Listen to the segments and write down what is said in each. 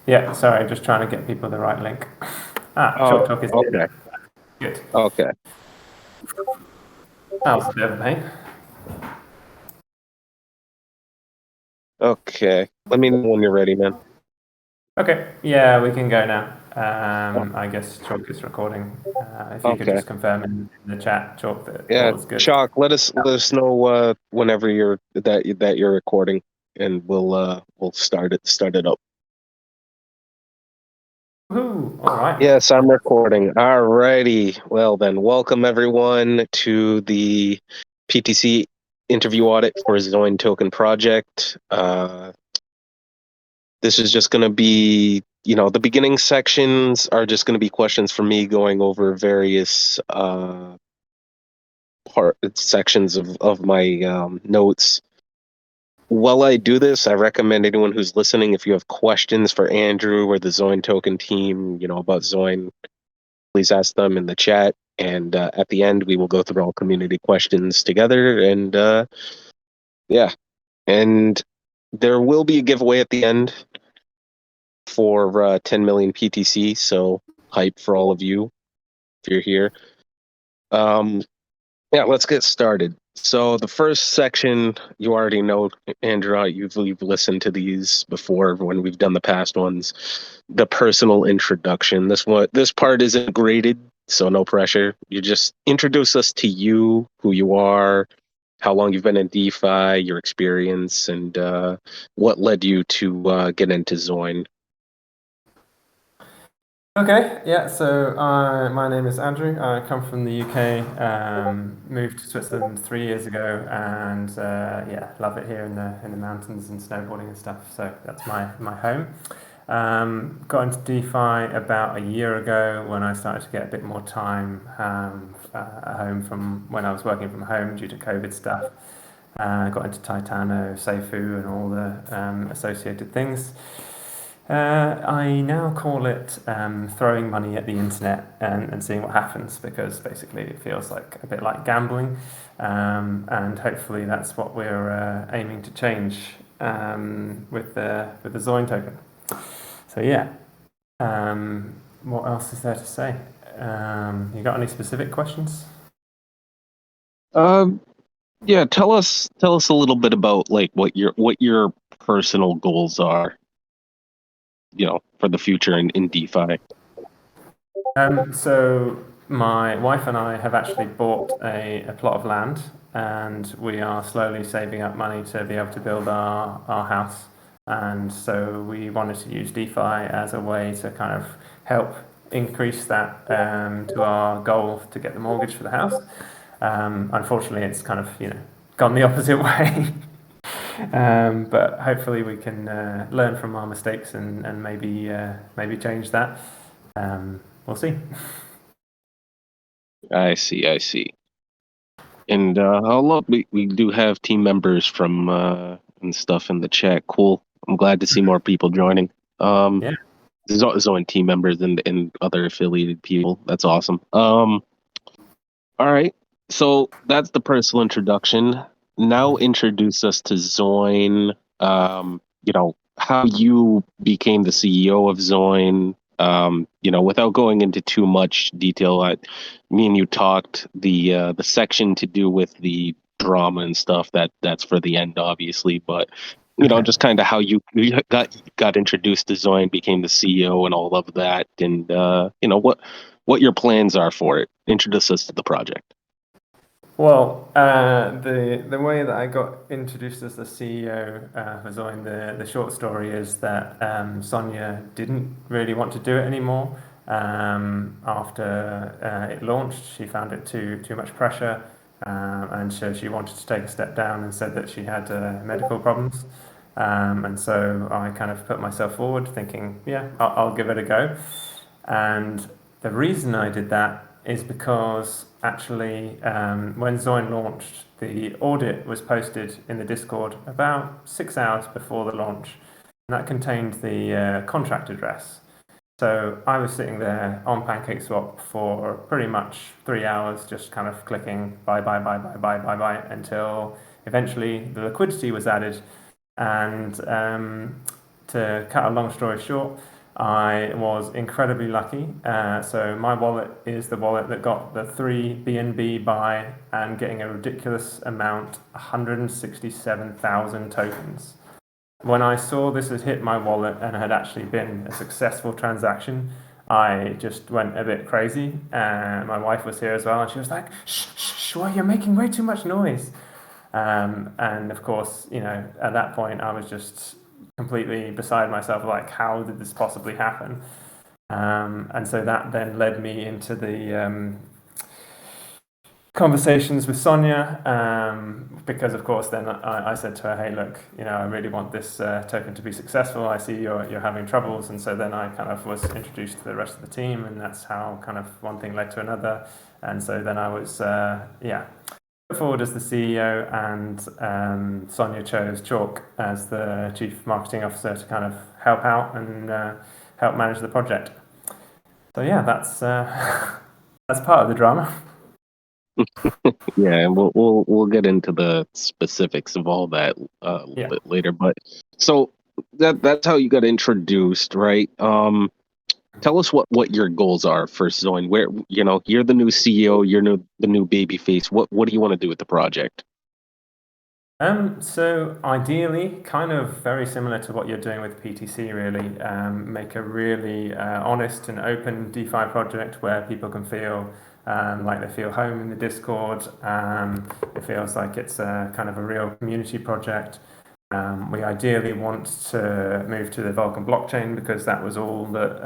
Yeah, sorry, just trying to get people the right link. Oh, Short Talk is okay. good. Okay. That was a bit of a pain. Okay. Let me know when you're ready, man. Okay, yeah, we can go now. I guess Chalk is recording. If you could Okay. just confirm in the chat, Chalk, that Yeah, all is good. Chalk, let us know whenever you're recording, and we'll start it up. Woohoo! All right. Yes, I'm recording. Alrighty. Well then, welcome everyone to the PTC interview audit for Zoin token project. This is just going to be, the beginning sections are just going to be questions from me going over various sections of my notes. While I do this, I recommend anyone who's listening, if you have questions for Andrew or the Zoin token team, about Zoin, please ask them in the chat. And at the end, we will go through all community questions together. And yeah, and there will be a giveaway at the end for 10 million PTC. So hype for all of you if you're here. Yeah, let's get started. So the first section, you already know, Andrew, you've listened to these before when we've done the past ones. The personal introduction. This part isn't graded, so no pressure. You just introduce us to you, who you are, how long you've been in DeFi, your experience, and what led you to get into Zoin. Okay, yeah, so my name is Andrew. I come from the UK, moved to Switzerland 3 years ago, and yeah, love it here in the mountains and snowboarding and stuff. So that's my home. Got into DeFi about a year ago when I started to get a bit more time at home from when I was working from home due to COVID stuff. Got into Titano, safuu, and all the associated things. I now call it throwing money at the internet and seeing what happens, because basically it feels like a bit like gambling, and hopefully that's what we're aiming to change with the Zoin token. So yeah, what else is there to say? You got any specific questions? Yeah, tell us a little bit about like what your personal goals are, for the future in DeFi. So my wife and I have actually bought a plot of land, and we are slowly saving up money to be able to build our house. And so we wanted to use DeFi as a way to kind of help increase that to our goal to get the mortgage for the house. Unfortunately, it's kind of gone the opposite way. But hopefully we can learn from our mistakes and maybe change that. We'll see. I see. And oh look, we do have team members from and stuff in the chat. Cool. I'm glad to see more people joining. Yeah. There's only team members and other affiliated people. That's awesome. All right. So that's the personal introduction. Now introduce us to Zoin. How you became the CEO of Zoin. Without going into too much detail, me and you talked the section to do with the drama and stuff that's for the end, obviously. But Okay. just kind of how you got introduced to Zoin, became the CEO, and all of that, and what your plans are for it. Introduce us to the project. Well, the way that I got introduced as the CEO for Zoin, the short story is that Sonia didn't really want to do it anymore. After it launched, she found it too much pressure, and so she wanted to take a step down and said that she had medical problems. And so I kind of put myself forward, thinking, yeah, I'll give it a go. And the reason I did that is because actually, when Zoin launched, the audit was posted in the Discord about 6 hours before the launch, and that contained the contract address. So I was sitting there on PancakeSwap for pretty much 3 hours, just kind of clicking buy until eventually the liquidity was added. And to cut a long story short, I was incredibly lucky. So my wallet is the wallet that got the 3 BNB buy and getting a ridiculous amount, 167,000 tokens. When I saw this had hit my wallet and had actually been a successful transaction, I just went a bit crazy. And my wife was here as well, and she was like, "Shh, shh, shh, well, you're making way too much noise." And of course, at that point, I was just completely beside myself, like, how did this possibly happen? And so that then led me into the conversations with Sonia, because of course then I said to her, hey, look, I really want this token to be successful. I see you're having troubles. And so then I kind of was introduced to the rest of the team, and that's how kind of one thing led to another. And so then I was, put forward as the CEO, and Sonia chose Chalk as the Chief Marketing Officer to kind of help out and help manage the project. So yeah, that's part of the drama. Yeah, and we'll get into the specifics of all that a little bit later. But so that's how you got introduced, right? Tell us what your goals are for Zoin. Where you're the new CEO, you're the new baby face. What do you want to do with the project? So ideally, kind of very similar to what you're doing with PTC, really, make a really honest and open DeFi project where people can feel like they feel home in the Discord. It feels like it's a kind of a real community project. We ideally want to move to the Vulcan blockchain, because that was all that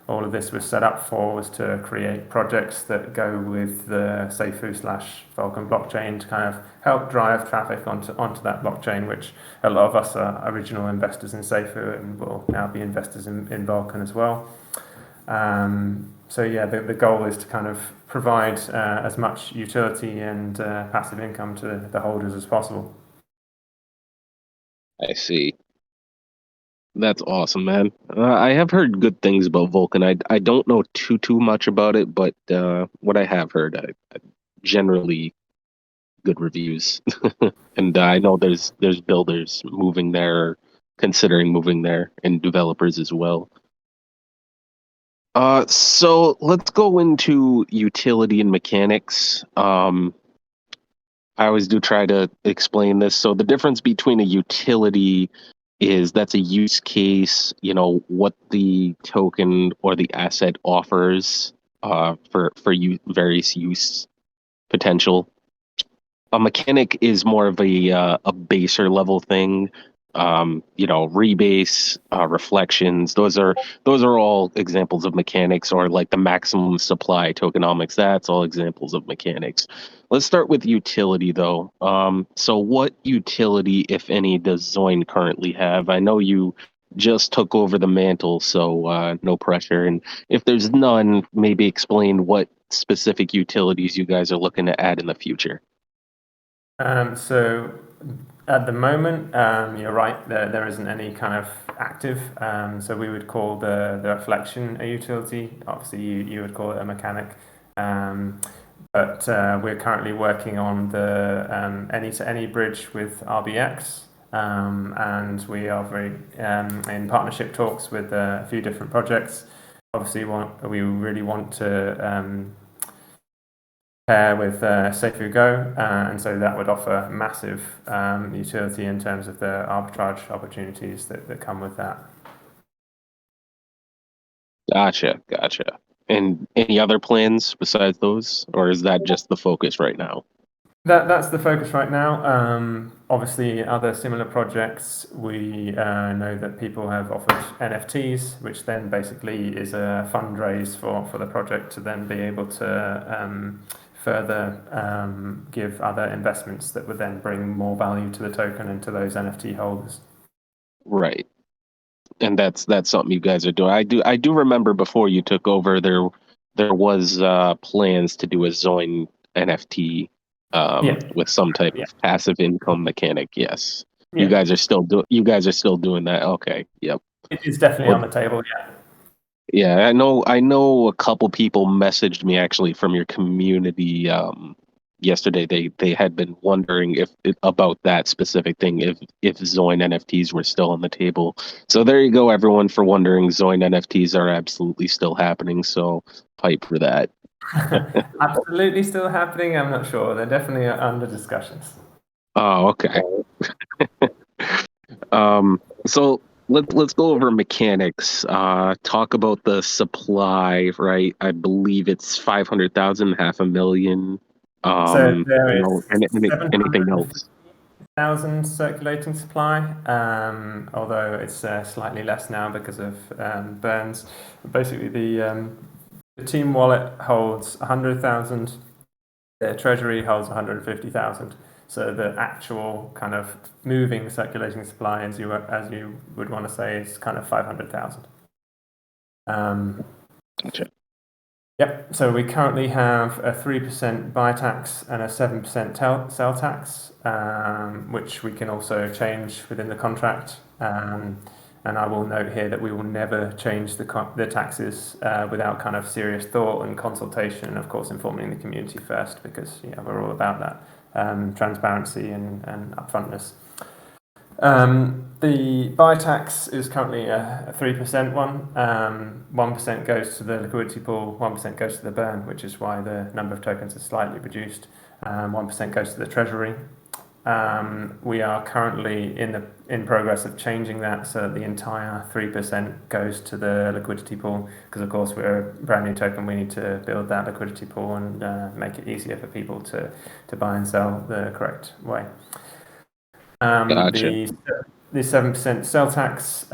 all of this was set up for, was to create projects that go with the safuu/Vulcan blockchain to kind of help drive traffic onto that blockchain, which a lot of us are original investors in safuu and will now be investors in Vulcan as well. So yeah, the goal is to kind of provide as much utility and passive income to the holders as possible. I see. That's awesome, man. I have heard good things about Vulcan. I don't know too much about it, but what I have heard, I generally good reviews. And I know there's builders moving there, considering moving there, and developers as well. So let's go into utility and mechanics. I always do try to explain this. So the difference between a utility is that's a use case, what the token or the asset offers for various use potential. A mechanic is more of a baser level thing. Rebase, reflections. Those are all examples of mechanics, or like the maximum supply tokenomics. That's all examples of mechanics. Let's start with utility, though. So what utility, if any, does Zoin currently have? I know you just took over the mantle, so no pressure. And if there's none, maybe explain what specific utilities you guys are looking to add in the future. So at the moment, you're right, there isn't any kind of active. So we would call the reflection a utility. Obviously, you would call it a mechanic. But we're currently working on the any-to-any bridge with RBX. And we are very in partnership talks with a few different projects. Obviously, we really want to pair with safuu Go, and so that would offer massive utility in terms of the arbitrage opportunities that come with that. Gotcha. And any other plans besides those, or is that just the focus right now? That's the focus right now. Obviously, other similar projects, we know that people have offered NFTs, which then basically is a fundraise for the project to then be able to further give other investments that would then bring more value to the token and to those NFT holders. Right. And that's something you guys are doing. I do remember before you took over, there was plans to do a Zoin NFT with some type of passive income mechanic. Yes. Yeah. You guys are still doing that. Okay. Yep. It's definitely on the table. Yeah. Yeah, I know a couple people messaged me actually from your community yesterday they had been wondering about that specific thing, if Zoin NFTs were still on the table. So there you go, everyone, for wondering. Zoin NFTs are absolutely still happening. So hype for that. Absolutely still happening. I'm not sure. They're definitely under discussions. Oh, okay. So let's go over mechanics. Talk about the supply, right? I believe it's 500,000, 500,000. So there is Anything else? 750,000 circulating supply, although it's slightly less now because of burns. Basically, the team wallet holds 100,000. The treasury holds 150,000. So the actual kind of moving circulating supply, as you would want to say, is kind of 500,000. Gotcha. Yep. So we currently have a 3% buy tax and a 7% sell tax, which we can also change within the contract. And I will note here that we will never change the taxes without kind of serious thought and consultation, and of course informing the community first, because we're all about that transparency and upfrontness. The buy tax is currently a 3% one. 1% goes to the liquidity pool, 1% goes to the burn, which is why the number of tokens is slightly reduced. 1% goes to the treasury. We are currently in progress of changing that so that the entire 3% goes to the liquidity pool, because of course we're a brand new token. We need to build that liquidity pool and make it easier for people to buy and sell the correct way. Gotcha. The 7% sell tax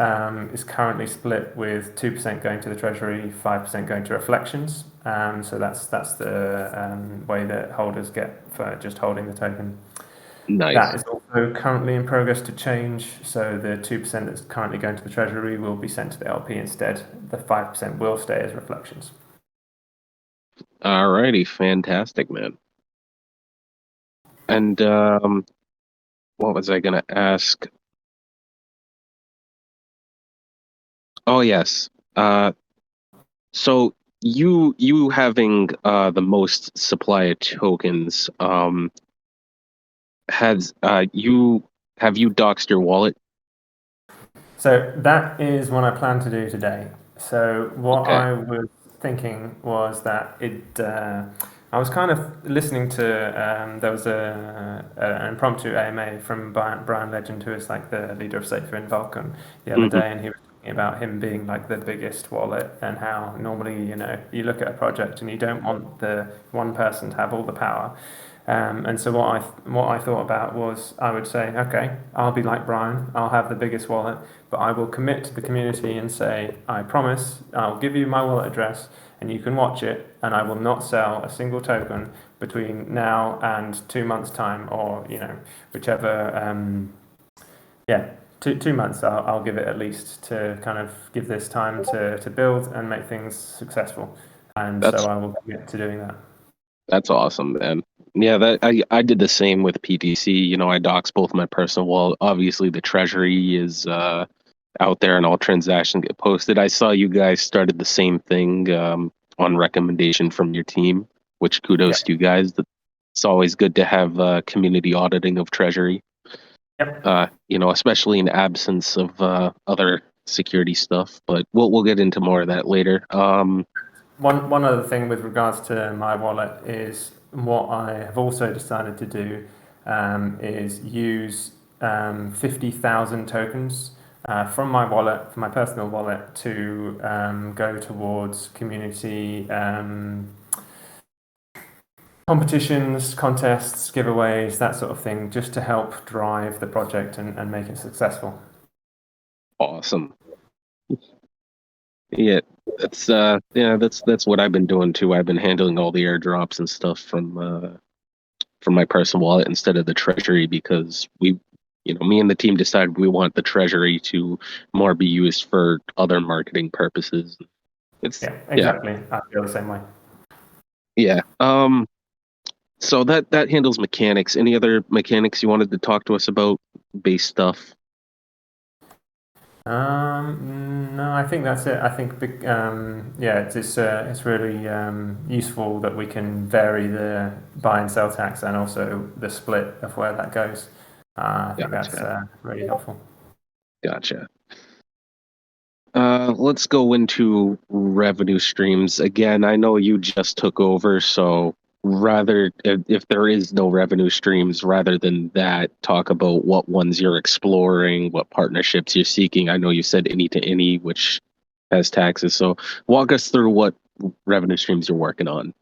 is currently split with 2% going to the treasury, 5% going to reflections. So that's the way that holders get for just holding the token. Nice. That is also currently in progress to change. So the 2% that's currently going to the treasury will be sent to the LP instead. The 5% will stay as reflections. Alrighty, fantastic, man. And what was I gonna ask? Oh yes. So you having the most supply of tokens, have you doxed your wallet? So that is what I plan to do today. So what Okay. I was thinking was that I was kind of listening to there was an impromptu AMA from Brian Legend, who is like the leader of safuu in Vulcan, the other day, and he was talking about him being like the biggest wallet, and how normally you look at a project and you don't want the one person to have all the power. And so what I thought about was, I would say, okay, I'll be like Brian, I'll have the biggest wallet, but I will commit to the community and say, I promise, I'll give you my wallet address and you can watch it, and I will not sell a single token between now and 2 months' time, or whichever. 2 months. I'll give it at least to kind of give this time to build and make things successful, and so I will commit to doing that. That's awesome, man. Yeah, I did the same with PTC. I dox both my personal wallet. Obviously, the treasury is out there and all transactions get posted. I saw you guys started the same thing on recommendation from your team, which kudos to you guys. It's always good to have community auditing of treasury. Yep. Especially in absence of other security stuff. But we'll get into more of that later. One other thing with regards to my wallet is, what I have also decided to do is use 50,000 tokens from my wallet, from my personal wallet, to go towards community competitions, contests, giveaways, that sort of thing, just to help drive the project and make it successful. Awesome. Yeah, that's what I've been doing too. I've been handling all the airdrops and stuff from my personal wallet instead of the treasury, because me and the team decided we want the treasury to more be used for other marketing purposes. Exactly. I feel the same way. Yeah. So that handles mechanics. Any other mechanics you wanted to talk to us about? Base stuff. No, I think that's it. I think yeah, it's really useful that we can vary the buy and sell tax and also the split of where that goes. I think that's Gotcha. really helpful. Gotcha. Let's go into revenue streams. Again, I know you just took over, so rather, if there is no revenue streams, rather than that, talk about what ones you're exploring, what partnerships you're seeking. I know you said any to any, which has taxes. So walk us through what revenue streams you're working on.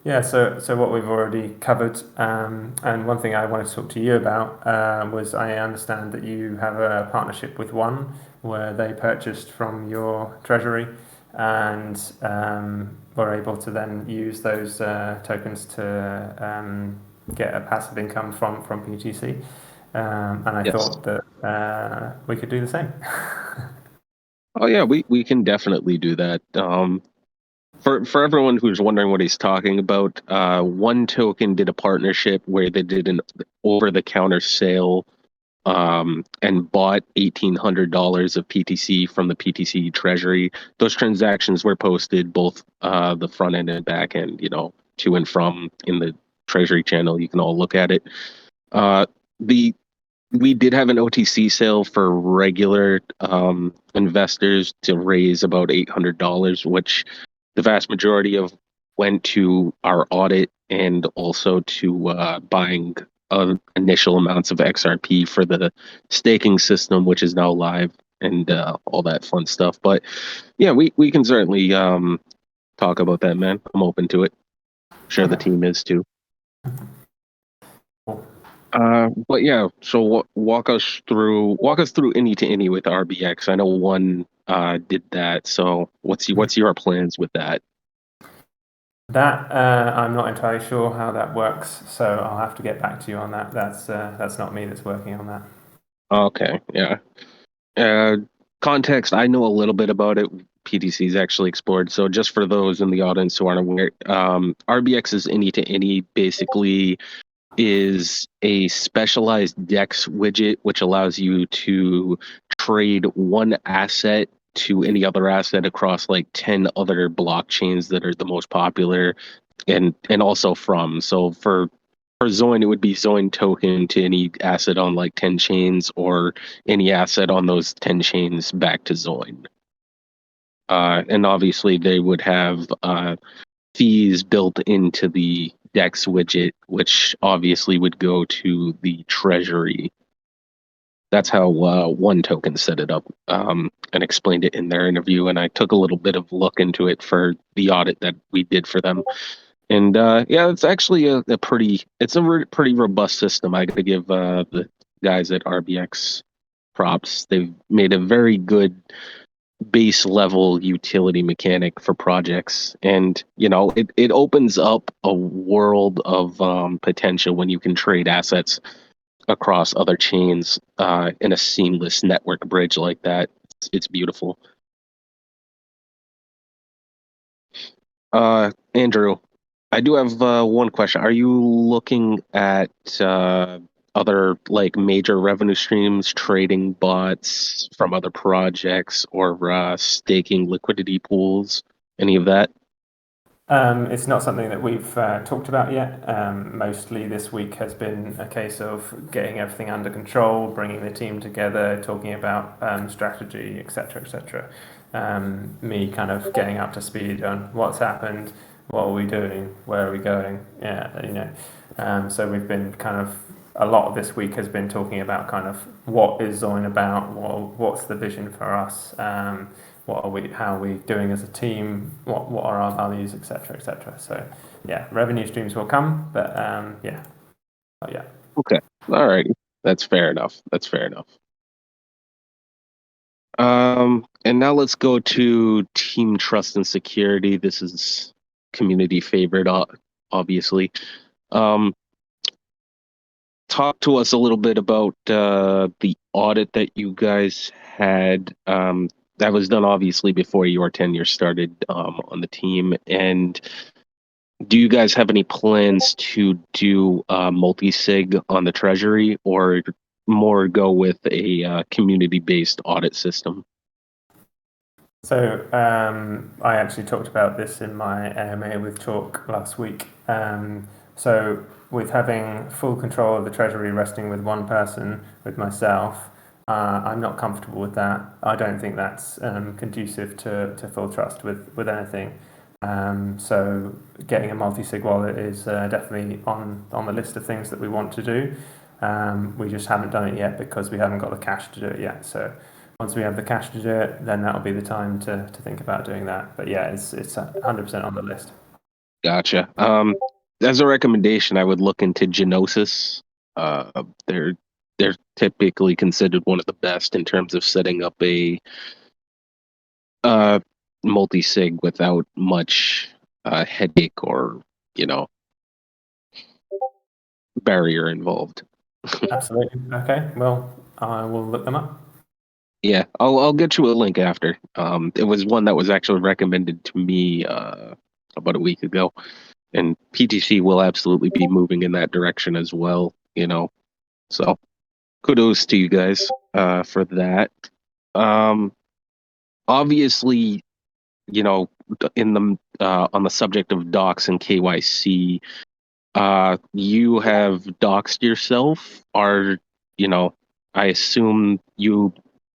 Yeah, so what we've already covered, and one thing I wanted to talk to you about was I understand that you have a partnership with One where they purchased from your treasury and were able to then use those tokens to get a passive income from PTC. And I Yes. thought that we could do the same. Oh yeah, we can definitely do that. For everyone who's wondering what he's talking about, One Token did a partnership where they did an over-the-counter sale and bought $1,800 of PTC from the PTC treasury. Those transactions were posted both the front end and back end, to and from in the treasury channel. You can all look at it. Uh, the We did have an OTC sale for regular investors to raise about $800, which the vast majority of went to our audit and also to buying initial amounts of XRP for the staking system, which is now live and all that fun stuff. But yeah, we can certainly talk about that, man. I'm open to it. Sure, the Okay. team is too. Cool. But yeah, so walk us through any to any with RBX. I know One did that. So what's your plans with that? That I'm not entirely sure how that works, so I'll have to get back to you on that. That's not me that's working on that. Okay, yeah. Uh, Context, I know a little bit about it. PTC's actually explored. So just for those in the audience who aren't aware, RBX's any to any basically is a specialized DEX widget which allows you to trade one asset to any other asset across like 10 other blockchains that are the most popular and also from. So for Zoin, it would be Zoin token to any asset on like 10 chains or any asset on those 10 chains back to Zoin. And obviously they would have fees built into the DEX widget, which obviously would go to the treasury. That's how One Token set it up and explained it in their interview. And I took a little bit of look into it for the audit that we did for them. And yeah, it's actually pretty robust system. I got to give the guys at RBX props. They've made a very good base level utility mechanic for projects, and it opens up a world of potential when you can trade assets across other chains in a seamless network bridge like that. It's beautiful. Andrew, I do have one question. Are you looking at other like major revenue streams, trading bots from other projects, or staking liquidity pools? Any of that? It's not something that we've talked about yet. Mostly this week has been a case of getting everything under control, bringing the team together, talking about strategy, etc., etc. Me kind of getting up to speed on what's happened, what are we doing, where are we going. So we've been kind of a lot of this week has been talking about kind of what is Zoin about, what's the vision for us. How are we doing as a team, what are our values, etc., etc. So yeah, revenue streams will come, but yeah, not yet. Okay, all right, that's fair enough. That's fair enough. And now let's go to team trust and security. This is community favorite, obviously. Um, Talk to us a little bit about the audit that you guys had. That was done obviously before your tenure started on the team. And do you guys have any plans to do multi-sig on the treasury, or more go with a community-based audit system? So I actually talked about this in my AMA with Chalk last week. So with having full control of the treasury resting with one person, with myself, I'm not comfortable with that. I don't think that's conducive to full trust with anything. So getting a multi-sig wallet is definitely on the list of things that we want to do. We just haven't done it yet because we haven't got the cash to do it yet. So once we have the cash to do it, then that'll be the time to think about doing that. But yeah, it's 100% on the list. Gotcha. As a recommendation, I would look into Genosis. They're typically considered one of the best in terms of setting up a uh, multi-sig without much headache or you know barrier involved. Absolutely. Okay. Well, I will look them up. Yeah, I'll get you a link after. It was one that was actually recommended to me about a week ago, and PTC will absolutely be moving in that direction as well. So kudos to you guys for that. Um, Obviously, in the on the subject of docs and KYC, you have doxed yourself. You know, I assume you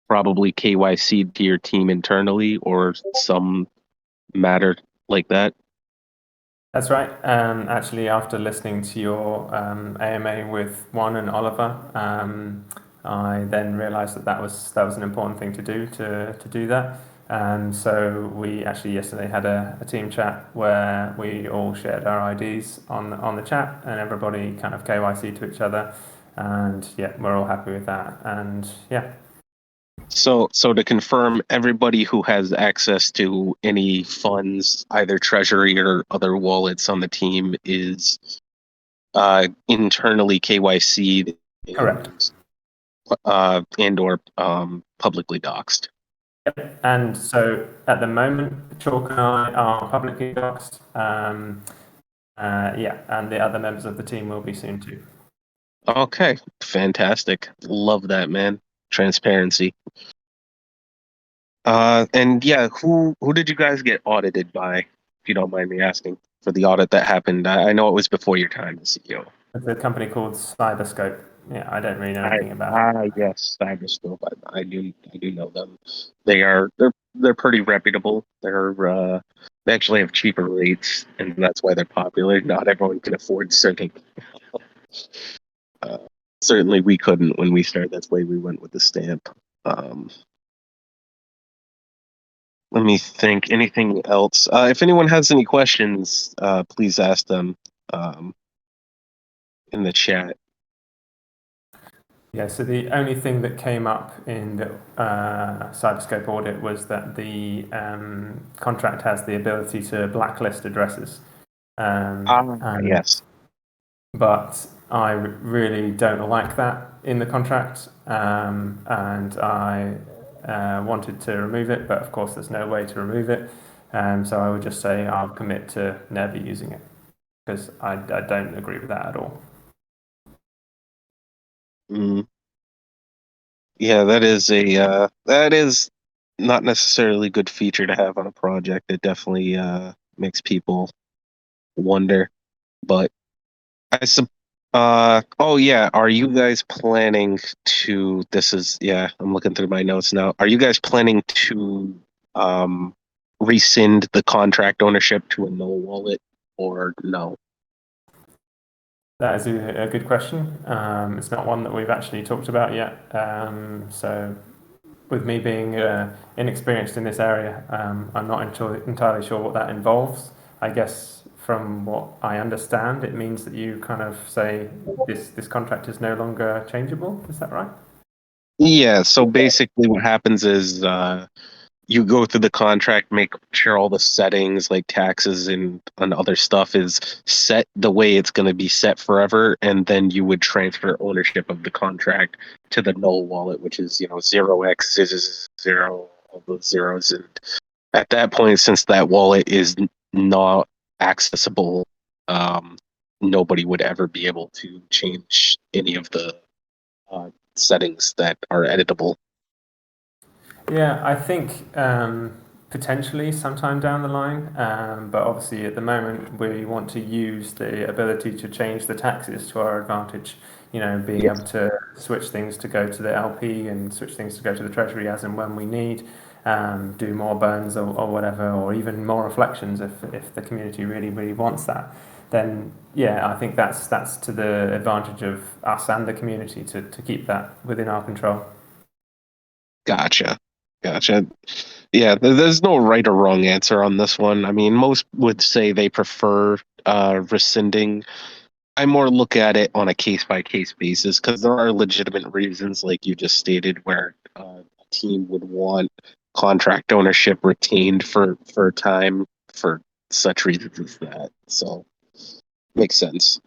probably KYC'd to your team internally or some matter like that. That's right. Actually, after listening to your AMA with Juan and Oliver, I then realised that was an important thing to do to do that. So we actually yesterday had a team chat where we all shared our IDs on the chat, and everybody kind of KYC to each other, and yeah, we're all happy with that. And yeah, So to confirm, everybody who has access to any funds, either treasury or other wallets on the team, is internally KYC'd correct. and or publicly doxed. And so at the moment, Chalk and I are publicly doxed. Yeah, and the other members of the team will be soon too. Okay, fantastic. Love that, man. Transparency. And yeah, who did you guys get audited by, if you don't mind me asking, for the audit that happened? I know it was before your time as CEO. It's a company called Cyberscope. Yeah, I don't really know anything about it. Yes, Cyberscope. I do know them. They're pretty reputable. They actually have cheaper rates, and that's why they're popular. Not everyone can afford certain. Uh, Certainly, we couldn't when we started. That's why we went with the stamp. Um, Let me think. Anything else? If anyone has any questions, please ask them um, in the chat. Yeah, so the only thing that came up in the Cyberscope audit was that the contract has the ability to blacklist addresses. Yes. But I really don't like that in the contract, and I wanted to remove it, but of course there's no way to remove it. So I would just say I'll commit to never using it because I don't agree with that at all. Mm. Yeah, that is not necessarily a good feature to have on a project. It definitely makes people wonder. But I sub oh yeah, are you guys planning to I'm looking through my notes now. Are you guys planning to um rescind the contract ownership to a null wallet or no? That is a good question. It's not one that we've actually talked about yet. So with me being inexperienced in this area, I'm not entirely sure what that involves. I guess from what I understand, it means that you kind of say this contract is no longer changeable. Is that right? Yeah, so basically what happens is you go through the contract, make sure all the settings like taxes and other stuff is set the way it's going to be set forever, and then you would transfer ownership of the contract to the null wallet, which is 0x0, all those zeros, and at that point, since that wallet is not accessible, nobody would ever be able to change any of the settings that are editable? Yeah, I think potentially sometime down the line, but obviously at the moment we want to use the ability to change the taxes to our advantage. You know, being able to switch things to go to the LP and switch things to go to the Treasury as and when we need, do more burns or whatever, or even more reflections if the community really wants that. Then yeah, I think that's to the advantage of us and the community to keep that within our control. Gotcha. Gotcha. Yeah, there's no right or wrong answer on this one. I mean, most would say they prefer rescinding. I more look at it on a case by case basis because there are legitimate reasons, like you just stated, where a team would want contract ownership retained for a time for such reasons as that. So makes sense.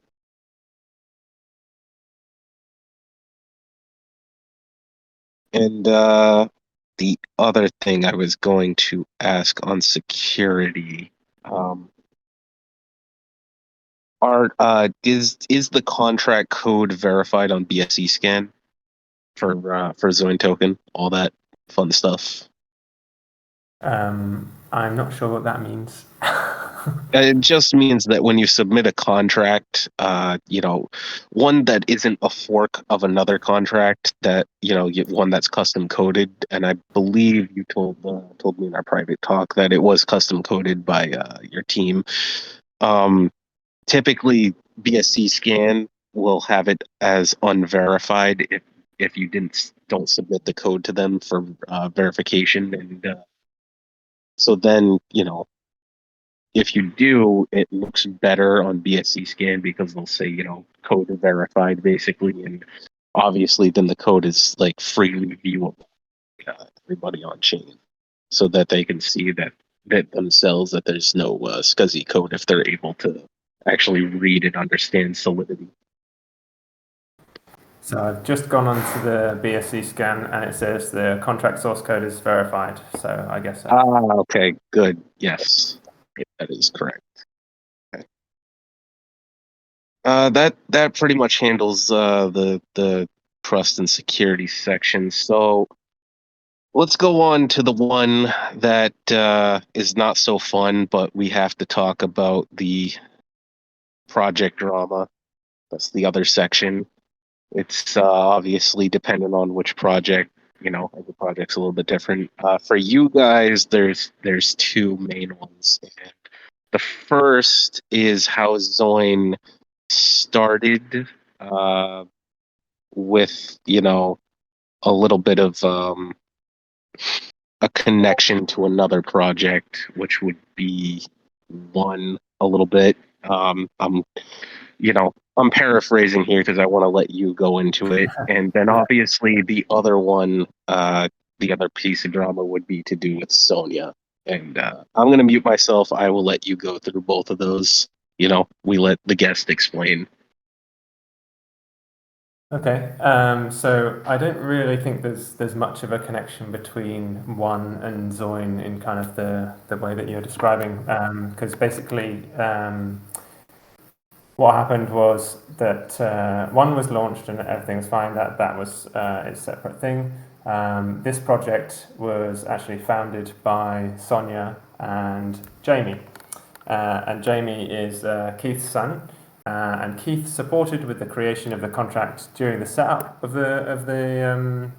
And the other thing I was going to ask on security, um, is the contract code verified on BSC scan for Zoin token, all that fun stuff? I'm not sure what that means. It just means that when you submit a contract, one that isn't a fork of another contract, that one that's custom coded, and I believe you told me in our private talk that it was custom coded by your team. Um, Typically, BSC scan will have it as unverified if you don't submit the code to them for verification, and so then if you do, it looks better on BSC scan because they'll say, code verified basically. And obviously then the code is like freely viewable, everybody on chain, so that they can see that themselves, that there's no SCSI code if they're able to actually read and understand Solidity. So I've just gone onto the BSC scan and it says the contract source code is verified. So I guess so. Okay, good. Yes, that is correct. Okay. That pretty much handles the trust and security section. So let's go on to the one that is not so fun, but we have to talk about the project drama. That's the other section. It's obviously dependent on which project. Every project's a little bit different. For you guys, there's two main ones. And the first is how Zoin started with a little bit of a connection to another project, which would be one a little bit. I'm paraphrasing here because I want to let you go into it, and then obviously the other one, the other piece of drama would be to do with Sonia. And I'm going to mute myself. I will let you go through both of those. We let the guest explain. Okay, so I don't really think there's much of a connection between one and Zoin in kind of the way that you're describing, because basically what happened was that one was launched and everything was fine. That was its separate thing. This project was actually founded by Sonia and Jamie, and Jamie is Keith's son. And Keith supported with the creation of the contract during the setup of the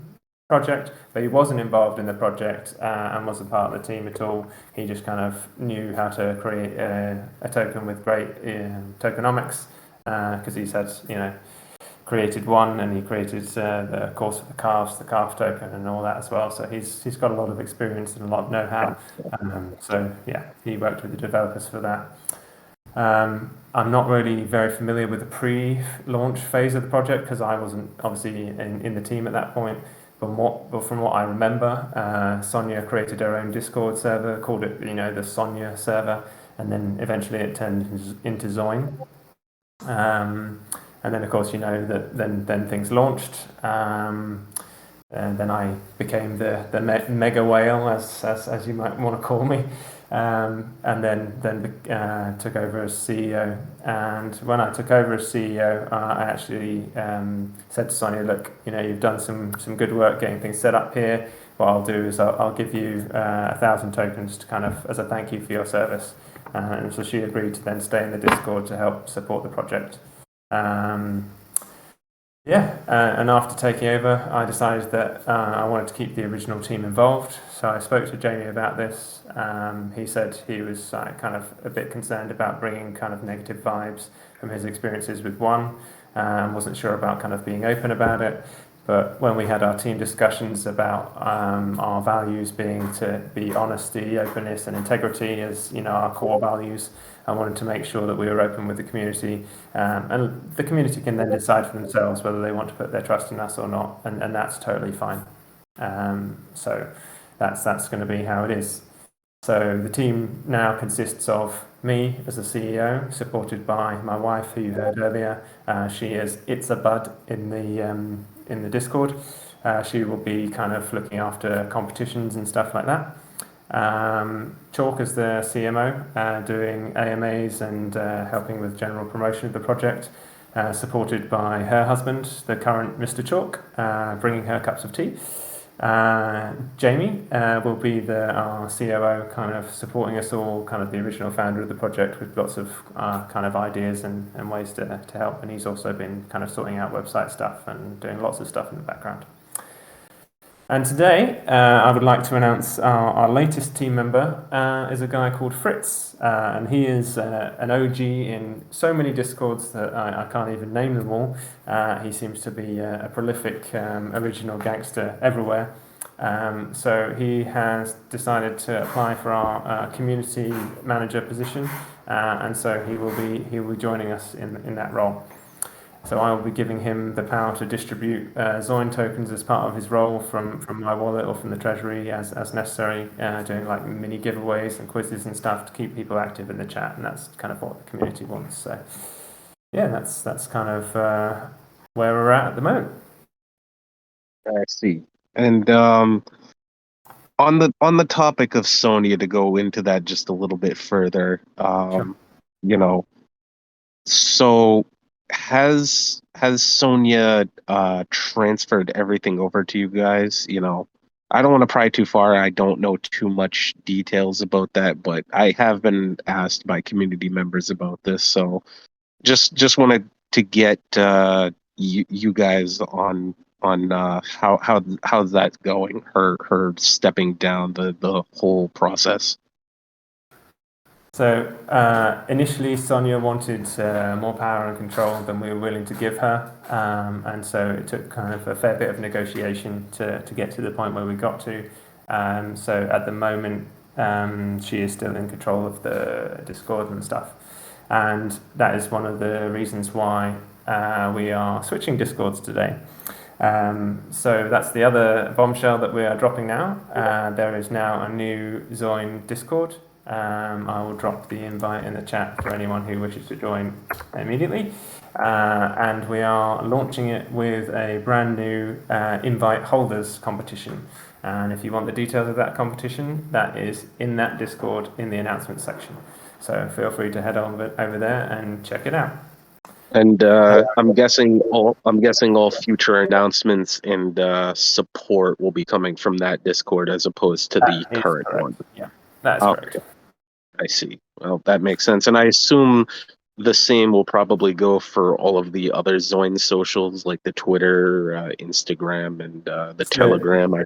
project, but he wasn't involved in the project and wasn't part of the team at all. He just kind of knew how to create a token with great tokenomics because he's had, created one, and he created the course of the calf token and all that as well. So he's got a lot of experience and a lot of know-how. So yeah, he worked with the developers for that. I'm not really very familiar with the pre-launch phase of the project because I wasn't obviously in the team at that point. But from what I remember, Sonia created her own Discord server, called it, the Sonia server, and then eventually it turned into Zoin. And then, of course, that then things launched. And then I became the mega whale, as you might want to call me. and then took over as CEO. And when I took over as CEO, I actually said to Sonia, look, you've done some good work getting things set up here. What I'll do is I'll give you 1,000 tokens to kind of as a thank you for your service. And so she agreed to then stay in the Discord to help support the project. And after taking over, I decided that I wanted to keep the original team involved. So I spoke to Jamie about this. He said he was kind of a bit concerned about bringing kind of negative vibes from his experiences with One. Wasn't sure about kind of being open about it. But when we had our team discussions about our values being to be honesty, openness, and integrity as our core values, I wanted to make sure that we were open with the community, and the community can then decide for themselves whether they want to put their trust in us or not, and that's totally fine. So that's going to be how it is. So the team now consists of me as the CEO, supported by my wife, who you heard earlier. She is It's a Bud in the Discord. She will be kind of looking after competitions and stuff like that. Chalk is the CMO, doing AMAs and helping with general promotion of the project, supported by her husband, the current Mr. Chalk, bringing her cups of tea. Jamie will be our COO, kind of supporting us all, kind of the original founder of the project, with lots of kind of ideas and ways to help. And he's also been kind of sorting out website stuff and doing lots of stuff in the background. And today, I would like to announce our latest team member is a guy called Fritz, and he is an OG in so many Discords that I can't even name them all. He seems to be a prolific original gangster everywhere. So he has decided to apply for our community manager position, and so he will be joining us in that role. So I will be giving him the power to distribute Zoin tokens as part of his role from my wallet or from the treasury as necessary, doing like mini giveaways and quizzes and stuff to keep people active in the chat, and that's kind of what the community wants. So yeah, that's kind of where we're at the moment. I see. And on the topic of Sonia, to go into that just a little bit further, Sure. So has Sonia transferred everything over to you guys? I don't want to pry too far. I don't know too much details about that, but I have been asked by community members about this. So just wanted to get you guys on how's that going? Her stepping down the whole process. So initially, Sonia wanted more power and control than we were willing to give her, and so it took kind of a fair bit of negotiation to get to the point where we got to. So at the moment, she is still in control of the Discord and stuff, and that is one of the reasons why we are switching Discords today. So that's the other bombshell that we are dropping now. There is now a new Zoin Discord. I will drop the invite in the chat for anyone who wishes to join immediately. And we are launching it with a brand new invite holders competition. And if you want the details of that competition, that is in that Discord in the announcement section. So feel free to head on over there and check it out. And I'm guessing all future announcements and support will be coming from that Discord as opposed to the current one. Yeah, that's correct. I see. Well, that makes sense. And I assume the same will probably go for all of the other Zoin socials, like the Twitter, Instagram, and the Telegram.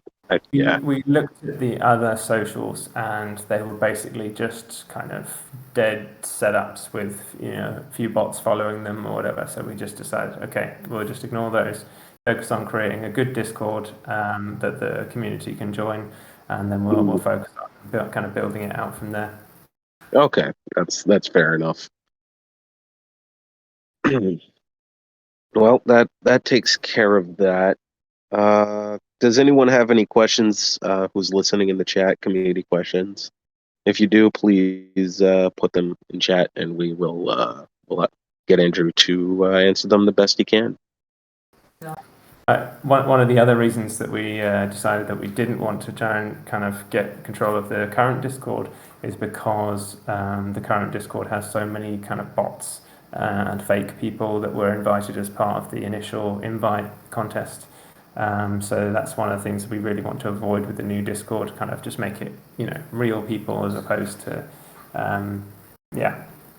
We looked at the other socials, and they were basically just kind of dead setups with a few bots following them or whatever. So we just decided, okay, we'll just ignore those. Focus on creating a good Discord that the community can join, and then we'll focus on kind of building it out from there. Okay, that's fair enough. Well, that takes care of that. Does anyone have any questions who's listening in the chat, community questions? If you do, please put them in chat, and we'll get Andrew to answer them the best he can. One of the other reasons that we decided that we didn't want to try and kind of get control of the current Discord is because the current Discord has so many kind of bots and fake people that were invited as part of the initial invite contest. So that's one of the things we really want to avoid with the new Discord, kind of just make it, real people as opposed to,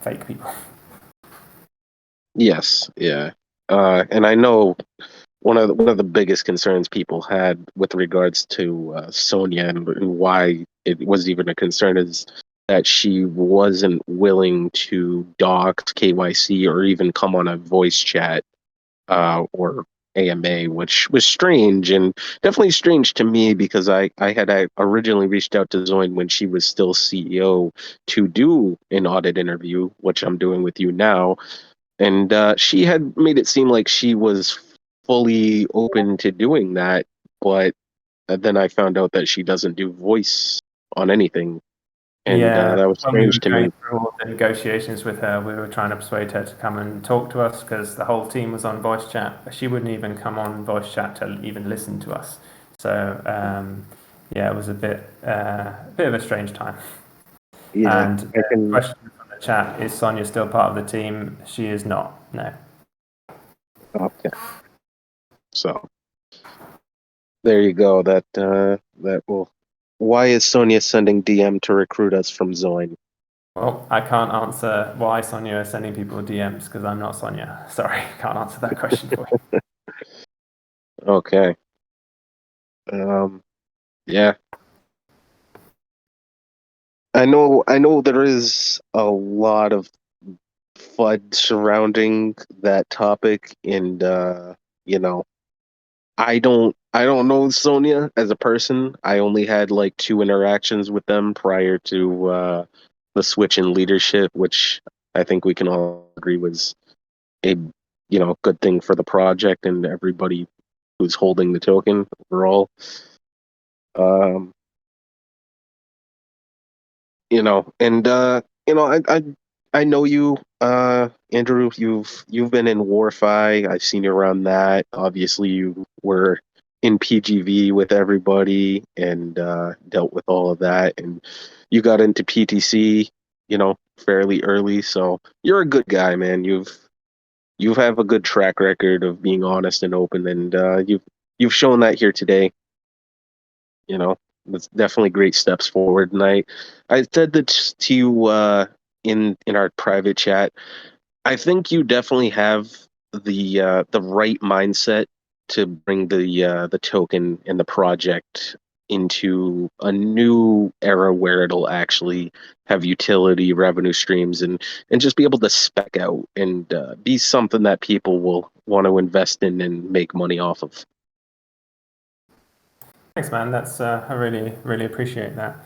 fake people. Yes, yeah. And I know one of the biggest concerns people had with regards to Sonia and why it was even a concern is that she wasn't willing to dox KYC or even come on a voice chat or AMA, which was strange and definitely strange to me because I originally reached out to Zoin when she was still CEO to do an audit interview, which I'm doing with you now. And she had made it seem like she was fully open to doing that, but then I found out that she doesn't do voice on anything, and Yeah, that was when we were strange to going me. through all the negotiations with her, we were trying to persuade her to come and talk to us because the whole team was on voice chat. She wouldn't even come on voice chat to even listen to us. So it was a bit of a strange time. Yeah, And I the can. question from the chat, is Sonia still part of the team? She is not. No. Okay, so there you go. That will. Why is Sonia sending DM to recruit us from Zoin? Well, I can't answer why Sonia is sending people DMs because I'm not Sonia. Sorry, can't answer that question for you. Okay. Yeah. I know there is a lot of FUD surrounding that topic, and you know, I don't know Sonia as a person. I only had like 2 interactions with them prior to the switch in leadership, which I think we can all agree was a good thing for the project and everybody who's holding the token overall. Um, and I know you, Andrew. You've been in WarFi. I've seen you around that. Obviously, you were in PGV with everybody and dealt with all of that. And you got into PTC, fairly early. So you're a good guy, man. You have a good track record of being honest and open, and you've shown that here today. you know that's definitely great steps forward, and I said that to you in our private chat. I think you definitely have the right mindset to bring the token and the project into a new era where it'll actually have utility revenue streams and just be able to spec out and be something that people will want to invest in and make money off of. Thanks, man. That's I really, really appreciate that.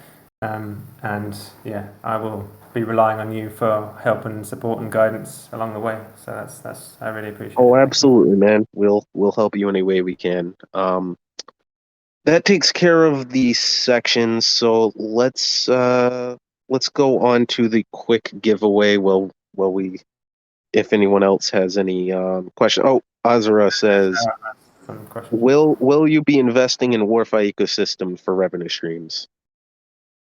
And yeah, I will be relying on you for help and support and guidance along the way. So that's I really appreciate Oh, it. Thank you. absolutely, man. We'll help you any way we can. That takes care of the sections. So let's go on to the quick giveaway. Well, we if anyone else has any question. Oh, Azra says, Some questions. will you be investing in Warfi ecosystem for revenue streams?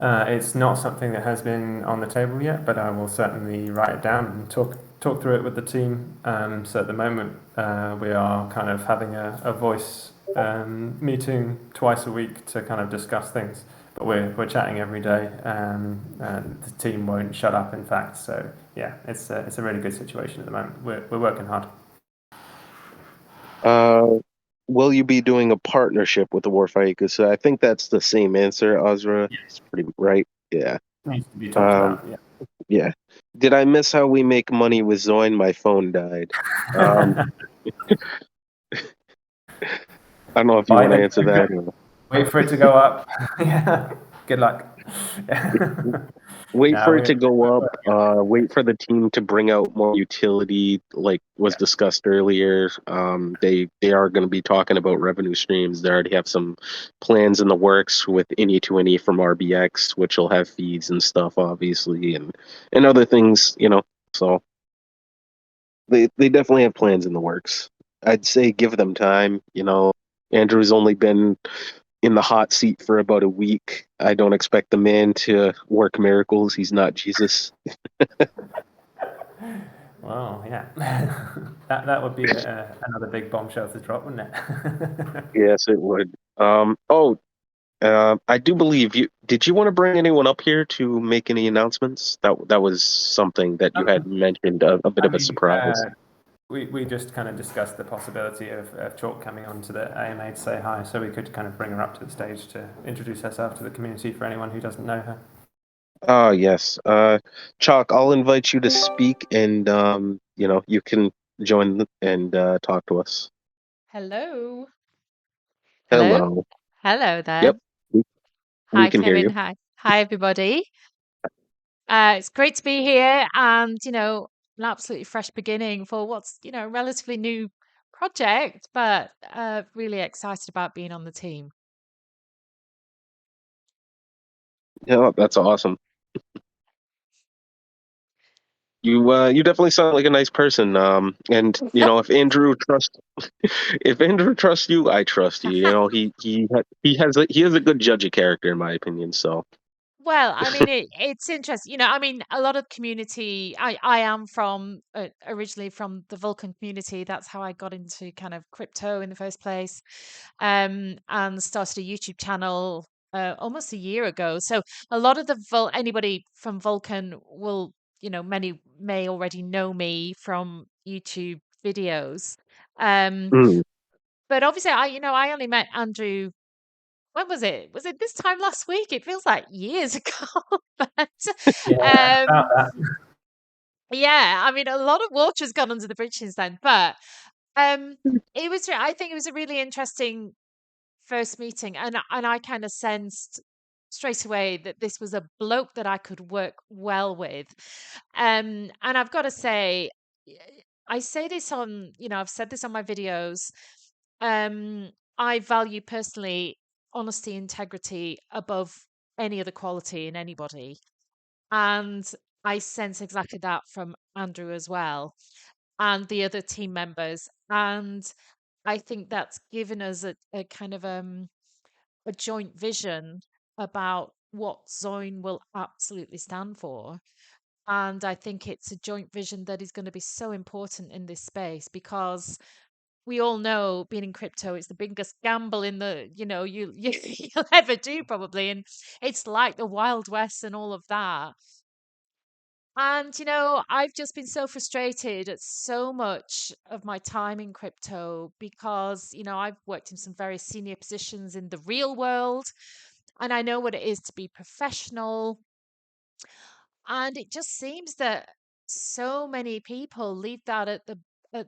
It's not something that has been on the table yet, but I will certainly write it down and talk through it with the team. So at the moment, we are kind of having a voice meeting twice a week to kind of discuss things. But we're chatting every day, and the team won't shut up. In fact, so yeah, it's a really good situation at the moment. We're working hard. Will you be doing a partnership with the Warfi ecosystem? I think that's the same answer, Azra. It's pretty right. Yeah. Needs to be talked Um, about. yeah. Did I miss how we make money with Zoin? My phone died. Um, Yeah. I don't know if you Buy want to the answer that. token, wait for it to go up. Yeah. Good luck. Or Yeah. wait No, for it to go up. we're Wait for the team to bring out more utility, like was yeah. discussed earlier. They are going to be talking about revenue streams. They already have some plans in the works with any to any from RBX, which will have feeds and stuff, obviously, and other things. So they definitely have plans in the works. I'd say give them time. Andrew's only been in the hot seat for about a week. I don't expect the man to work miracles. He's not Jesus. Well, yeah, that would be another big bombshell to drop, wouldn't it? Yes, it would. I do believe you. Did you want to bring anyone up here to make any announcements? That was something that you had um, mentioned, a bit I of a mean, surprise. we just kind of discussed the possibility of Chalk coming on to the AMA to say hi, so we could kind of bring her up to the stage to introduce herself to the community for anyone who doesn't know her. Ah, yes. Chalk, I'll invite you to speak, and you can join and talk to us. Hello. Hello. Hello. Hello Yep, there. we, we Hi, can hear Kevin. you. Hi. Hi, everybody. It's great to be here and, an absolutely fresh beginning for what's, a relatively new project, but really excited about being on the team. Yeah, that's awesome. You definitely sound like a nice person. And if Andrew trusts you, I trust you. He has a good judge of character, in my opinion. So. Well, I mean, it's interesting. A lot of community. I am from originally from the Vulcan community. That's how I got into kind of crypto in the first place, and started a YouTube channel almost a year ago. So a lot of anybody from Vulcan will, many may already know me from YouTube videos. Um, Mm. but obviously, I only met Andrew when was it? Was it this time last week? It feels like years ago. But Yeah, about um, that. yeah, I mean, a lot of water's gone under the bridge since then. But um, I think it was a really interesting first meeting, and I kind of sensed straight away that this was a bloke that I could work well with. And I've got to say, y- I say this on, I've said this on my videos. Um, I value personally honesty, integrity above any other quality in anybody. And I sense exactly that from Andrew as well and the other team members. And I think that's given us a kind of a joint vision about what Zoin will absolutely stand for. And I think it's a joint vision that is going to be so important in this space because we all know being in crypto is the biggest gamble in the you'll ever do probably, and it's like the Wild West and all of that. And I've just been so frustrated at so much of my time in crypto because I've worked in some very senior positions in the real world, and I know what it is to be professional. And it just seems that so many people leave that at the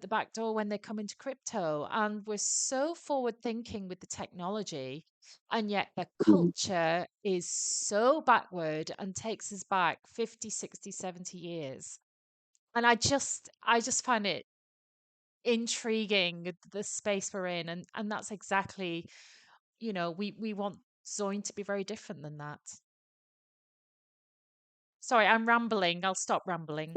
back door when they come into crypto. And we're so forward thinking with the technology, and yet the Mm. culture is so backward and takes us back 50, 60, 70 years. And I just find it intriguing the space we're in, and that's exactly, we want Zoin to be very different than that. Sorry, I'm rambling. I'll stop rambling.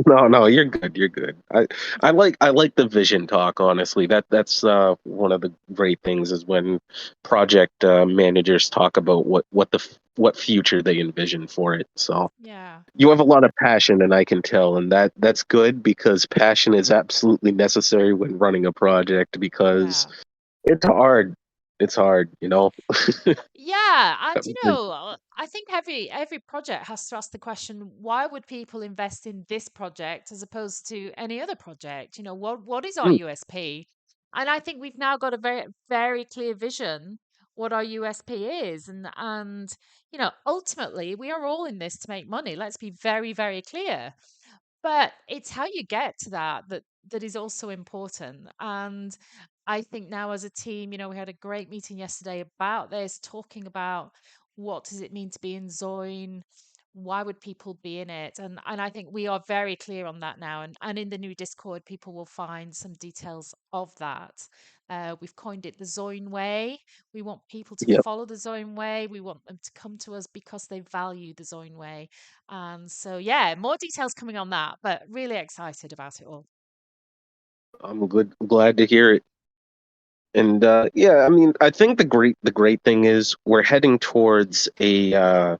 No, no, you're good. You're good. I like the vision talk. Honestly, that's one of the great things is when project managers talk about what future they envision for it. So Yeah. you have a lot of passion, and I can tell, and that's good because passion is absolutely necessary when running a project because Yeah. it's hard. It's hard. Yeah, and I think every project has to ask the question, why would people invest in this project as opposed to any other project? What is our Mm, USP? And I think we've now got a very very clear vision what our USP is, and ultimately we are all in this to make money. Let's be very very clear. But it's how you get to that is also important. And I think now as a team, we had a great meeting yesterday about this, talking about what does it mean to be in Zoin? Why would people be in it? And I think we are very clear on that now. And in the new Discord, people will find some details of that. We've coined it the Zoin way. We want people to yep. follow the Zoin way. We want them to come to us because they value the Zoin way. And so, yeah, more details coming on that, but really excited about it all. I'm glad to hear it. And yeah, I mean, I think the great thing is we're heading towards a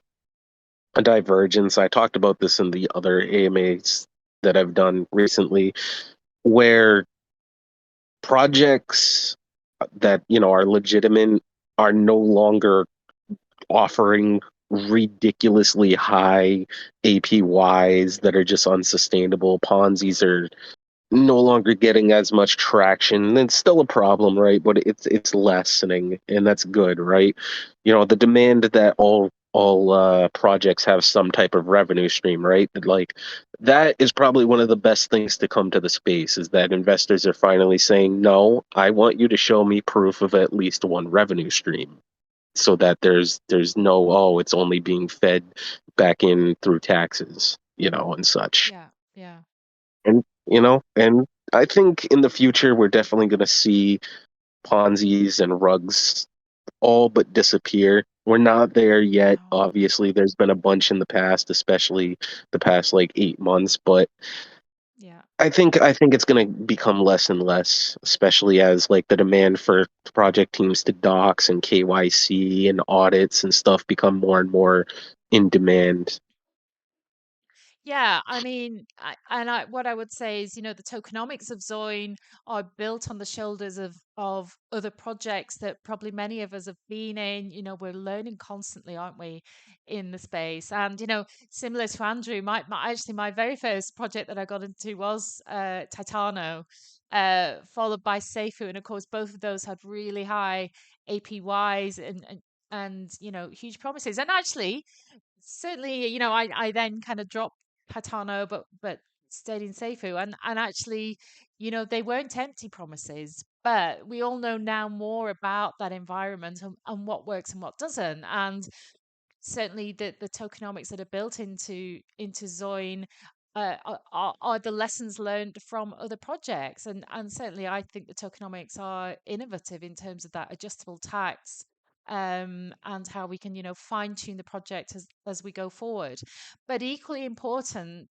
divergence. I talked about this in the other AMAs that I've done recently, where projects that are legitimate are no longer offering ridiculously high APYs that are just unsustainable. Ponzi's are no longer getting as much traction. It's still a problem, right? But it's lessening, and that's good, right? The demand that all projects have some type of revenue stream, right? Like that is probably one of the best things to come to the space is that investors are finally saying, no, I want you to show me proof of at least one revenue stream, so that there's no, oh, it's only being fed back in through taxes, and such. Yeah, yeah. And and I think in the future we're definitely going to see Ponzi's and rugs all but disappear. We're not there yet. No. Obviously, there's been a bunch in the past, especially the past like 8 months. But Yeah. I think it's going to become less and less, especially as like the demand for project teams to docs and KYC and audits and stuff become more and more in demand. Yeah, I mean, what I would say is, the tokenomics of Zoin are built on the shoulders of other projects that probably many of us have been in. We're learning constantly, aren't we, in the space? And similar to Andrew, actually my very first project that I got into was Titano, followed by Safuu, and of course both of those had really high APYs and huge promises. And actually, certainly, I then kind of dropped Patano, but stayed in Seifu, and actually, they weren't empty promises. But we all know now more about that environment and what works and what doesn't. And certainly, the tokenomics that are built into Zoin are the lessons learned from other projects. And certainly, I think the tokenomics are innovative in terms of that adjustable tax, and how we can, fine tune the project as we go forward. But equally important,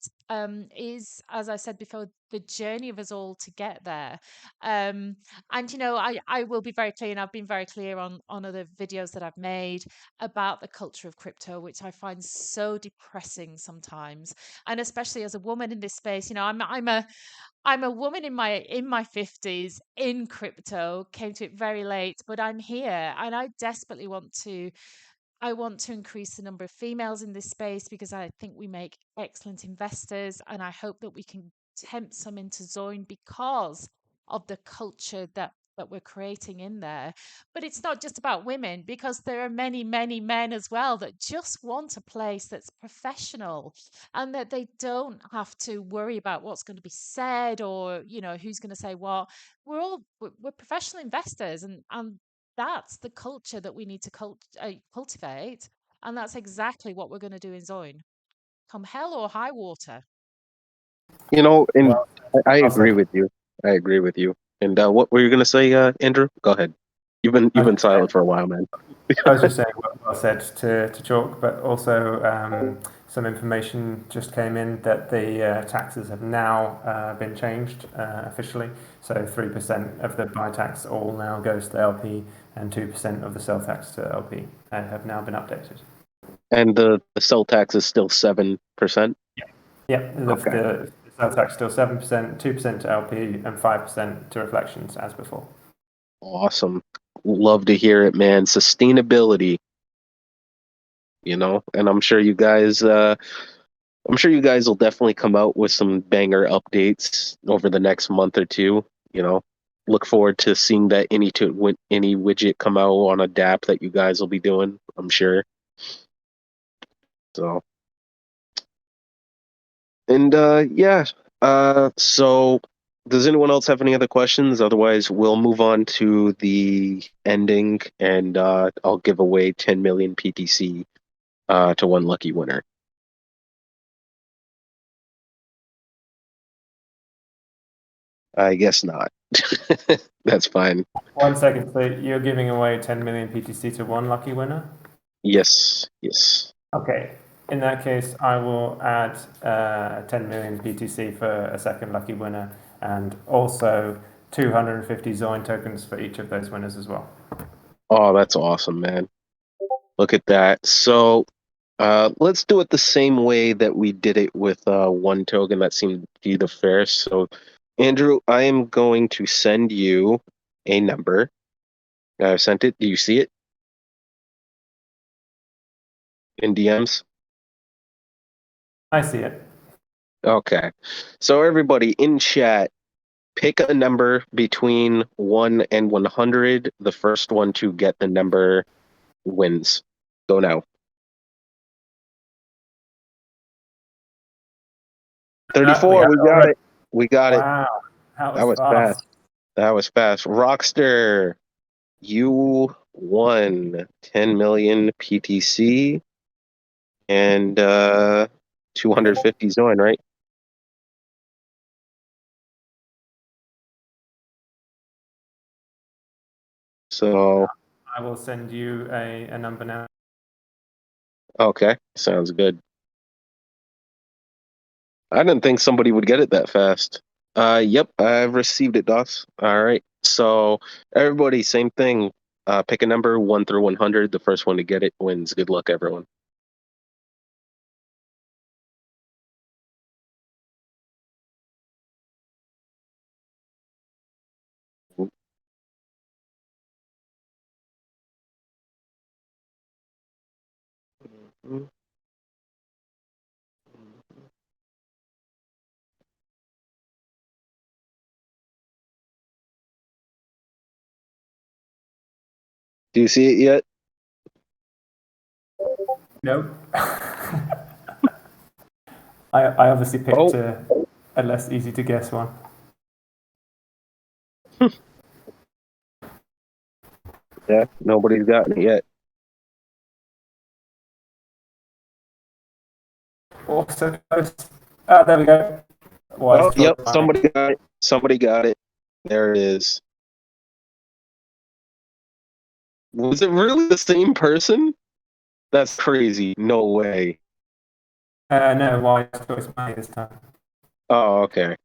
is, as I said before, the journey of us all to get there. And I will be very clear, and I've been very clear on other videos that I've made about the culture of crypto, which I find so depressing sometimes, and especially as a woman in this space. I'm a woman in my 50s in crypto, came to it very late, but I'm here, and I want to increase the number of females in this space because I think we make excellent investors, and I hope that we can tempt some into Zoin because of the culture that we're creating in there. But it's not just about women, because there are many, many men as well that just want a place that's professional, and that they don't have to worry about what's going to be said, or who's going to say what. We're professional investors, and that's the culture that we need to cultivate. And that's exactly what we're going to do in Zoin, come hell or high water. And Well, I well agree said. with you. I agree with you. And what were you going to say, Andrew? Go ahead. I You've was been just saying, silent for a while, man. I was just saying well said to chalk, but also some information just came in that the taxes have now been changed officially. So 3% of the buy tax all now goes to LP, and 2% of the sell tax to LP have now been updated. And the sell tax is still 7%. Yeah, Okay. the sell tax still 7%, 2% to LP, and 5% to Reflections as before. Awesome. Love to hear it, man. Sustainability, and I'm sure you guys will definitely come out with some banger updates over the next month or two. Look forward to seeing that any widget come out on a DApp that you guys will be doing, I'm sure. So, and yeah. So does anyone else have any other questions? Otherwise, we'll move on to the ending, and I'll give away 10 million PTC to one lucky winner. I guess not. That's fine. 1 second, so you're giving away 10 million PTC to one lucky winner? Yes. Okay, in that case, I will add 10 million PTC for a second lucky winner. and also 250 Zoin tokens for each of those winners as well. Oh, that's awesome, man. Look at that. So let's do it the same way that we did it with one token that seemed to be the fairest. So, Andrew, I am going to send you a number. I've sent it. Do you see it in DMs? I see it. Okay. So, everybody in chat, pick a number between 1 and 100. The first one to get the number wins. Go now. 34. We got it. We got it. Wow, That was fast. That was fast. Rockster, you won 10 million PTC and 250 Zoin, right? So I will send you a number now. okay, sounds good. I didn't think somebody would get it that fast. Yep, I've received it, Doss. All right. So everybody, same thing. Pick a number 1 through 100. The first one to get it wins. Good luck, everyone. Do you see it yet? Nope. I obviously picked a less easy to guess one. Yeah, nobody's gotten it yet. Oh, so close. Ah, there we go. Oh, yep, somebody got it. Somebody got it. There it is. Was it really the same person? That's crazy. No way. No, wise choice money this time. Oh, okay.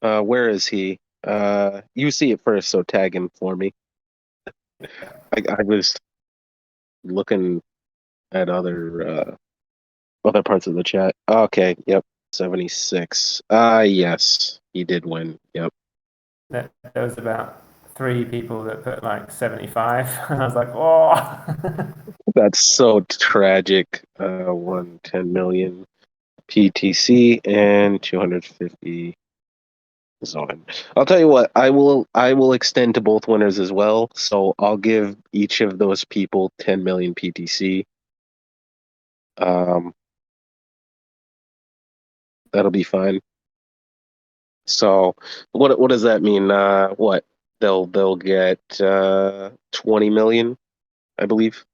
Where is he? You see it first, so tag him for me. I was looking at other parts of the chat. Okay, yep, 76. Yes, he did win. Yep. There was about 3 people that put like 75, and I was like, oh. That's so tragic. 10 million PTC and 250 Zoin. I'll tell you what, I will extend to both winners as well. So I'll give each of those people 10 million PTC. That'll be fine. So what does that mean? What they'll get 20 million, I believe.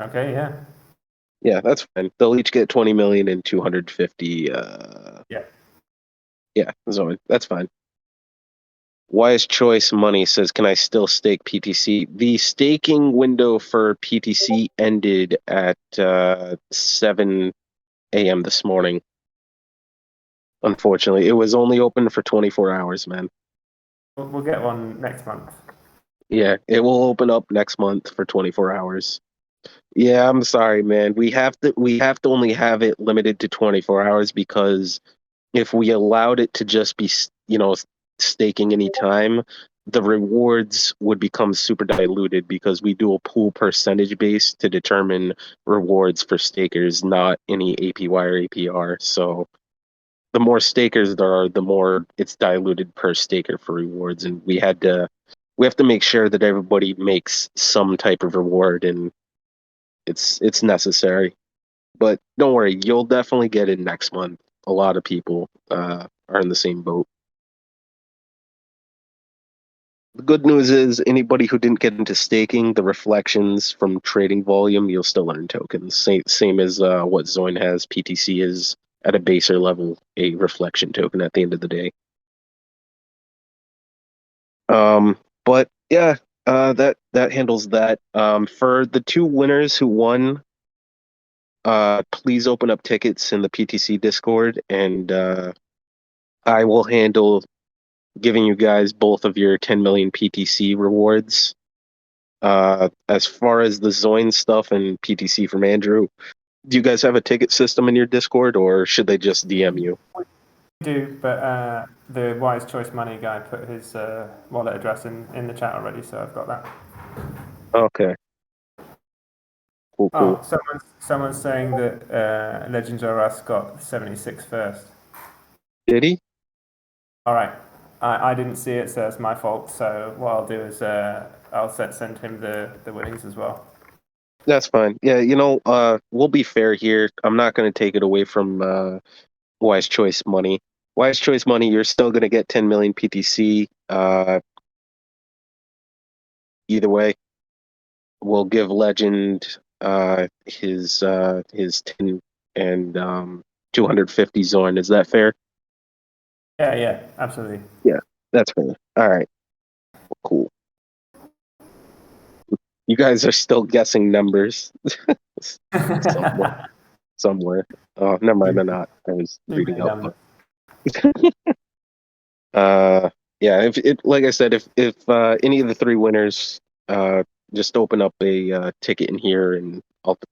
Okay, yeah. Yeah, that's fine. They'll each get 20 million and 250 yeah, Zoin. That's fine. Wise Choice Money says, can I still stake PTC? The staking window for PTC ended at 7 a.m. this morning. Unfortunately, it was only open for 24 hours, man. We'll get one next month. Yeah, it will open up next month for 24 hours. Yeah, I'm sorry, man. We have to only have it limited to 24 hours because if we allowed it to just be, staking any time, the rewards would become super diluted because we do a pool percentage base to determine rewards for stakers, not any APY or APR. So the more stakers there are, the more it's diluted per staker for rewards, and we have to make sure that everybody makes some type of reward, and it's necessary. But don't worry, you'll definitely get it next month. A lot of people are in the same boat. The good news is anybody who didn't get into staking, the reflections from trading volume, you'll still earn tokens. Same as what Zoin has. PTC is at a baser level a reflection token at the end of the day. But yeah, that handles that. For the 2 winners who won, please open up tickets in the PTC Discord, and I will handle giving you guys both of your 10 million PTC rewards. As far as the Zoin stuff and PTC from Andrew, do you guys have a ticket system in your Discord, or should they just DM you? We do, but the Wise Choice Money guy put his wallet address in the chat already, so I've got that. Okay. Cool. Oh, someone's saying that Legends R Us got 76 first. Did he? All right. I didn't see it, so it's my fault. So what I'll do is I'll send him the winnings as well. That's fine. Yeah, we'll be fair here. I'm not going to take it away from Wise Choice Money. Wise Choice Money, you're still going to get 10 million PTC. Either way, we'll give Legend his 10 and 250 Zorn. Is that fair? Yeah, absolutely. Yeah, that's fair. All right. Cool. You guys are still guessing numbers somewhere. Oh, never mind. They're not. I was reading up. Yeah. If it, like I said, if any of the three winners, just open up a ticket in here, and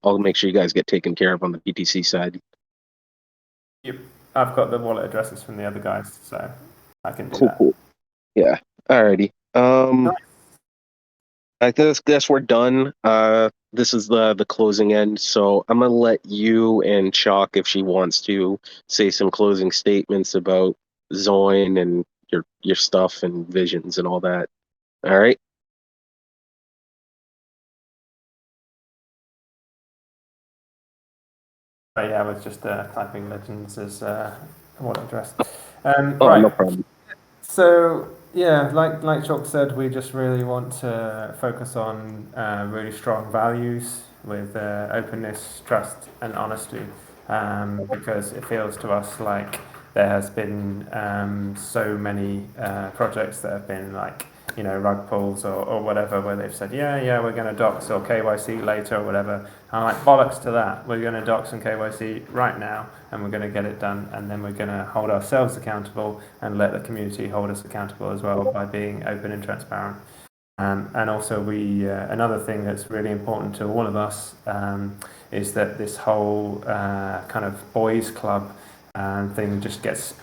I'll make sure you guys get taken care of on the PTC side. Yep. I've got the wallet addresses from the other guys, so I can do that. Cool. Yeah. Alrighty. Nice. I guess we're done. This is the closing end, so I'm gonna let you and Chalk, if she wants to, say some closing statements about Zoin and your stuff and visions and all that. All right. But yeah, I was just typing Legends as wallet address. Oh, right. no problem. So yeah, like Chalk said, we just really want to focus on really strong values with openness, trust, and honesty, because it feels to us like there has been so many projects that have been like, rug pulls or whatever, where they've said, yeah, we're going to docs or KYC later or whatever. I'm like, bollocks to that. We're going to docs and KYC right now, and we're going to get it done, and then we're going to hold ourselves accountable and let the community hold us accountable as well by being open and transparent. And also, another thing that's really important to all of us is that this whole kind of boys club thing just gets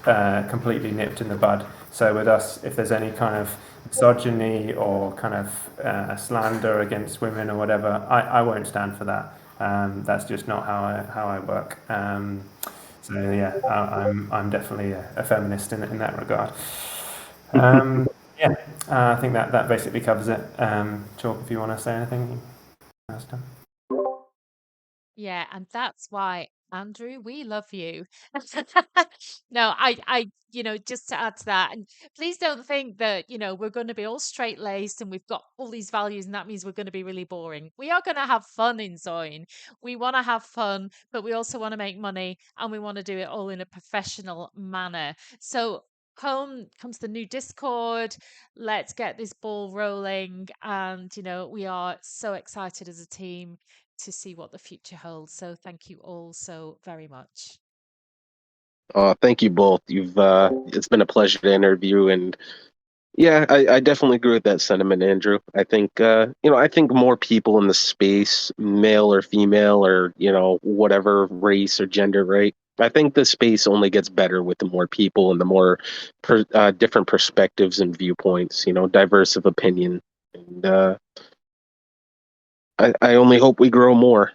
completely nipped in the bud. So with us, if there's any kind of misogyny or kind of slander against women or whatever, I won't stand for that. That's just not how I work. So yeah, I'm definitely a feminist in that regard. Yeah, I think that basically covers it. Chalk, if you want to say anything. Yeah, and that's why, Andrew, we love you. No, just to add to that, and please don't think that, we're going to be all straight laced and we've got all these values and that means we're going to be really boring. We are going to have fun in Zoin. We want to have fun, but we also want to make money and we want to do it all in a professional manner. So comes the new Discord. Let's get this ball rolling. And, we are so excited as a team to see what the future holds. So thank you all so very much. Thank you both. It's been a pleasure to interview, and yeah, I definitely agree with that sentiment, Andrew. I think I think more people in the space, male or female or whatever race or gender, right? I think the space only gets better with the more people and the more different perspectives and viewpoints. Diverse of opinion, and I only hope we grow more.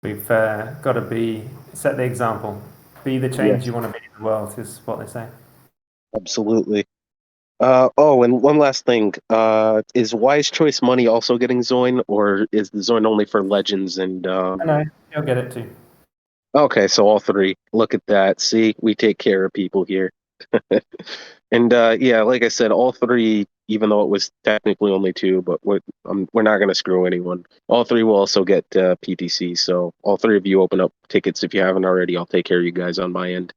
We've got to set the example, be the change you want to be in the world, is what they say. Absolutely. And one last thing. Is Wise Choice Money also getting Zoin, or is the Zoin only for Legends and No, you'll get it too. Okay, so all three. Look at that. See, we take care of people here. And yeah, like I said, all three, even though it was technically only two, but we're not going to screw anyone. All three will also get PTC. So all three of you open up tickets if you haven't already. I'll take care of you guys on my end.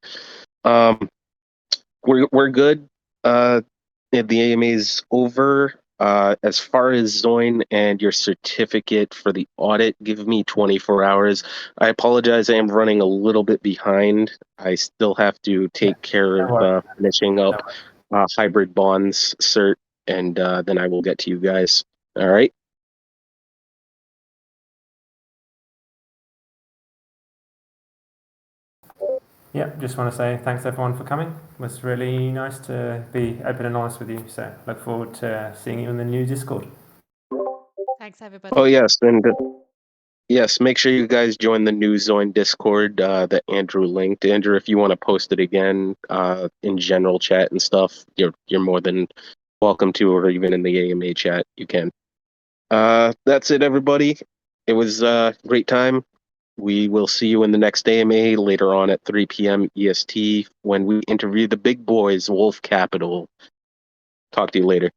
We're good. The AMA is over. As far as Zoin and your certificate for the audit, give me 24 hours. I apologize, I am running a little bit behind. I still have to take care No of worries. finishing up hybrid bonds cert, and then I will get to you guys. All right. Yeah, just want to say thanks everyone for coming. It was really nice to be open and honest with you. So look forward to seeing you in the new Discord. Thanks, everybody. Oh yes, and yes, make sure you guys join the new Zoin Discord that Andrew linked. Andrew, if you want to post it again in general chat and stuff, you're more than welcome to, or even in the AMA chat, you can. That's it, everybody. It was a great time. We will see you in the next AMA later on at 3 p.m. EST when we interview the big boys, Wolf Capital. Talk to you later.